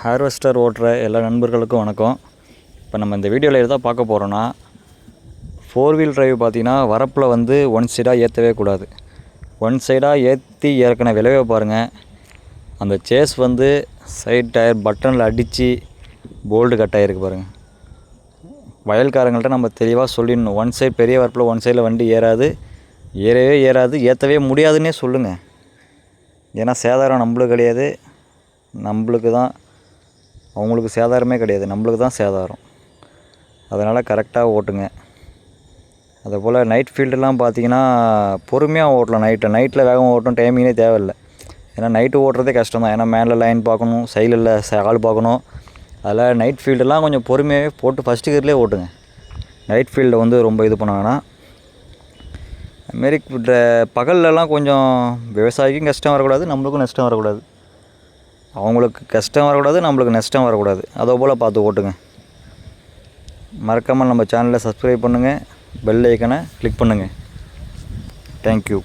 Harvester ஓட்டுற எல்லா நண்பர்களுக்கும் வணக்கம். இப்போ நம்ம இந்த வீடியோவில் எதாவது பார்க்க போகிறோன்னா, 4 வீல் டிரைவ் பார்த்திங்கன்னா வரப்பில் வந்து ஒன் சைடாக ஏற்றவே கூடாது. ஒன் சைடாக ஏற்றி ஏற்கனவே விளைவை பாருங்கள். அந்த சேஸ் வந்து சைட் டயர் பட்டனில் அடித்து போல்டு கட் ஆகிருக்கு பாருங்கள். வயல்காரங்கள்ட்ட நம்ம தெளிவாக சொல்லிடணும், ஒன் சைடு பெரிய வரப்பில் ஒன் சைடில் வண்டி ஏறவே ஏறாது, ஏற்றவே முடியாதுன்னே சொல்லுங்கள். ஏன்னா சேதாரம் நம்மளுக்கு கிடையாது, நம்மளுக்கு தான், அவங்களுக்கு சேதாரமே கிடையாது, நம்மளுக்கு தான் சேதாரம். அதனால் கரெக்டாக ஓட்டுங்க. அதேபோல் நைட் ஃபீல்டெலாம் பார்த்தீங்கன்னா பொறுமையாக ஓட்டலாம். நைட்டில் வேகம் ஓட்டணும், டைமிங்கே தேவையில்லை. ஏன்னா நைட்டு ஓட்டுறதே கஷ்டம் தான். ஏன்னா மேலே லைன் பார்க்கணும், சைடில் ஆள் பார்க்கணும். அதில் நைட் ஃபீல்டெல்லாம் கொஞ்சம் பொறுமையாகவே போட்டு ஃபஸ்ட்டு கியர்லேயே ஓட்டுங்க. நைட் ஃபீல்டை வந்து ரொம்ப இது பண்ண வேணாம். அதுமாரி பகல்லலாம் கொஞ்சம் விவசாயிக்கும் கஷ்டம் வரக்கூடாது, நம்மளுக்கும் நஷ்டம் வரக்கூடாது. அவங்களுக்கு கஷ்டம் வரக்கூடாது, நம்மளுக்கு நஷ்டம் வரக்கூடாது. அதே போல் பார்த்து ஓட்டுங்க. மறக்காமல் நம்ம சேனலை சப்ஸ்கிரைப் பண்ணுங்கள், பெல் ஐக்கனை கிளிக் பண்ணுங்கள். தேங்க்யூ.